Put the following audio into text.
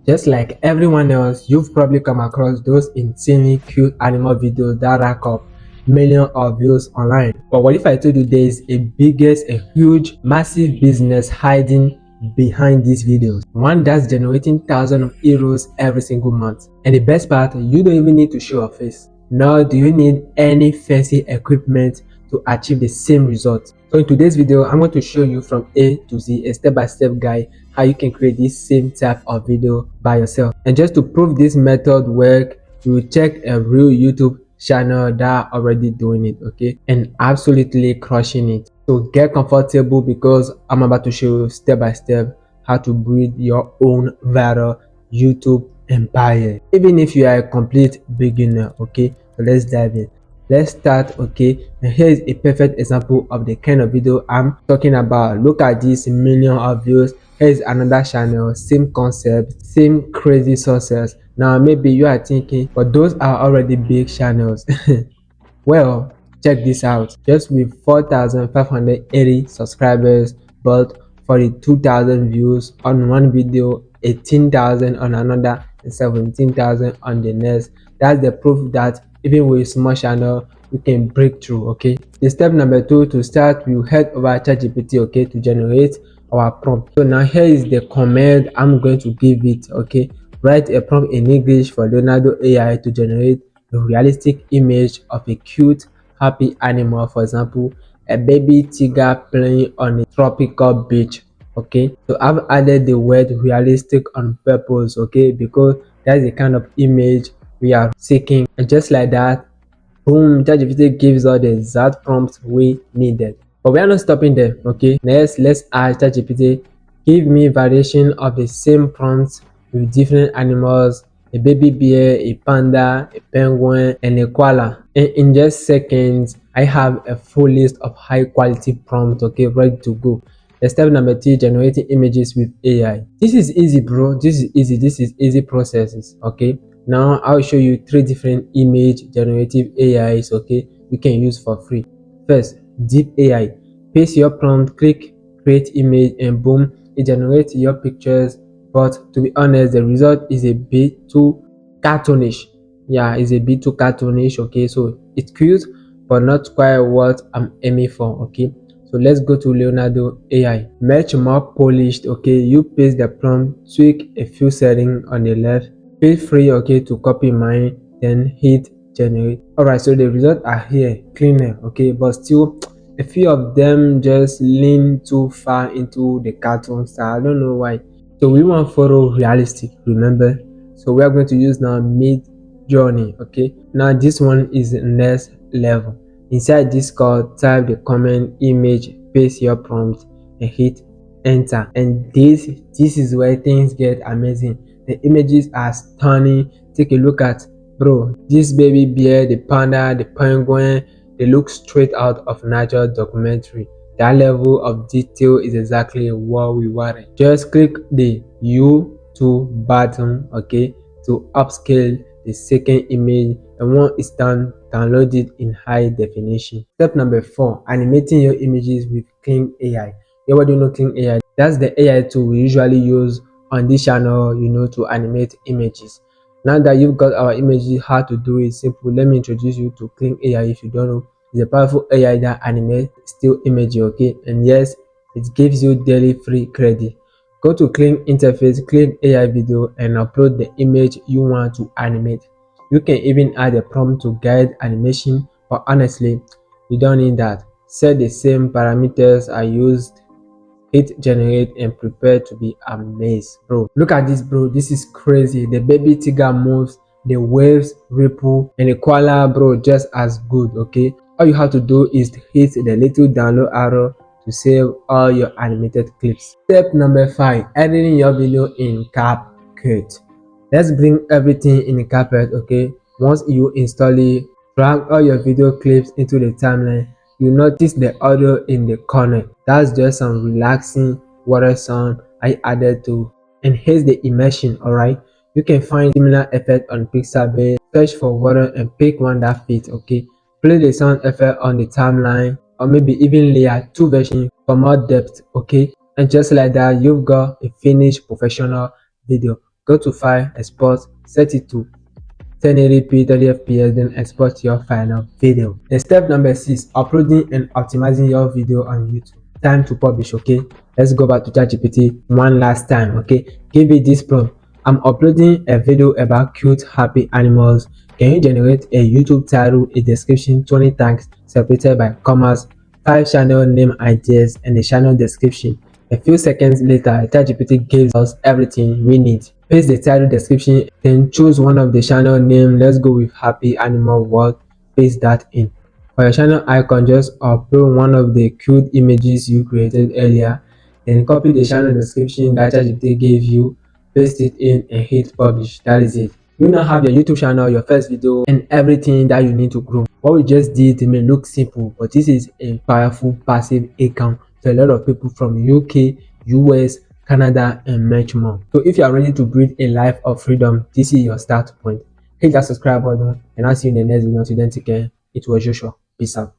Just like everyone else, you've probably come across those insanely cute animal videos that rack up millions of views online. But what if I told you there is a huge, massive business hiding behind these videos? One that's generating thousands of euros every single month. And the best part, you don't even need to show a face. Nor do you need any fancy equipment to achieve the same result. So in today's video, I'm going to show you from A to Z, a step-by-step guide how you can create this same type of video by yourself. And just to prove this method work, you will check a real YouTube channel that are already doing it, okay, and absolutely crushing it. So get comfortable because I'm about to show you step by step how to build your own viral YouTube empire, even if you are a complete beginner. Okay, so let's dive in. Let's start. Okay, and here is a perfect example of the kind of video I'm talking about. Look at this million of views. Here is another channel, same concept, same crazy success. Now maybe you are thinking, but those are already big channels. Well, check this out. Just with 4,580 subscribers, but 42,000 views on one video, 18,000 on another, and 17,000 on the next. That's the proof that even with a small channel, we can break through. Okay. The step number 2, to start, we head over ChatGPT, okay, to generate our prompt. So now here is the command I'm going to give it. Okay, write a prompt in English for Leonardo AI to generate a realistic image of a cute, happy animal. For example, a baby tiger playing on a tropical beach. Okay, so I've added the word realistic on purpose, okay, because that's the kind of image we are seeking. And just like that, boom, ChatGPT gives us the exact prompts we needed. But we are not stopping there. Okay, next let's ask ChatGPT, give me variation of the same prompts with different animals, a baby bear, a panda, a penguin, and a koala. And in just seconds, I have a full list of high quality prompts, okay, ready to go. The step number 3, generating images with AI. This is easy, bro. This is easy processes. Okay, now I'll show you 3 different image generative AIs, okay, you can use for free. First, deep AI. Paste your prompt, click create image, and boom, it generates your pictures. But to be honest, the result is a bit too cartoonish. Yeah, it's a bit too cartoonish. Okay, so it's cute but not quite what I'm aiming for. Okay, so let's go to Leonardo AI. Much more polished. Okay, you paste the prompt, tweak a few settings on the left. Feel free, okay, to copy mine, then hit generate. Alright, so the results are here, cleaner, okay, but still a few of them just lean too far into the cartoon style. I don't know why. So we want photo realistic, remember? So we are going to use now mid journey. Okay, now this one is the next level. Inside this code, type the comment image, paste your prompt, and hit enter. And this is where things get amazing. The images are stunning. Take a look at, bro, this baby bear, the panda, the penguin, they look straight out of natural documentary. That level of detail is exactly what we wanted. Just click the YouTube button, okay, to upscale the second image, and once it's done, download it in high definition. Step number 4, animating your images with Clean AI. You do know Clean AI? That's the AI tool we usually use on this channel, you know, to animate images. Now that you've got our images, how to do it simple. Let me introduce you to Clean AI. If you don't know, it's a powerful AI that animates still images, okay, and yes, it gives you daily free credit. Go to Clean Interface, Clean AI video, and upload the image you want to animate. You can even add a prompt to guide animation, but honestly, you don't need that. Set the same parameters I used, hit generate, and prepare to be amazed. Bro, look at this, bro. This is crazy. The baby tiger moves, the waves ripple, and the koala, bro, just as good. Okay, all you have to do is hit the little download arrow to save all your animated clips. Step number 5, editing your video in CapCut. Let's bring everything in CapCut. Okay, once you install it, drag all your video clips into the timeline. You notice the audio in the corner. That's just some relaxing water sound I added to enhance the immersion. Alright, you can find similar effect on Pixabay. Search for water and pick one that fits. Okay, play the sound effect on the timeline, or maybe even layer 2 versions for more depth. Okay, and just like that, you've got a finished professional video. Go to File, Export, set it to 1080p 30fps, then export your final video. Then step number 6, uploading and optimizing your video on YouTube. Time to publish. Okay, let's go back to ChatGPT one last time. Okay, give it this prompt: I'm uploading a video about cute happy animals. Can you generate a YouTube title, a description, 20 tags separated by commas, 5 channel name ideas, and a channel description? A few seconds later, ChatGPT gives us everything we need. Paste the title description, then choose one of the channel name. Let's go with Happy Animal World. Paste that in. For your channel icon, just upload one of the cute images you created earlier. Then copy the channel description that ChatGPT gave you, paste it in, and hit publish. That is it. You now have your YouTube channel, your first video, and everything that you need to grow. What we just did may look simple, but this is a powerful passive income to a lot of people from UK, US, Canada, and much more. So if you are ready to build a life of freedom, this is your start point. Hit that subscribe button, and I'll see you in the next video. Until then, take care. It was Joshua. Peace out.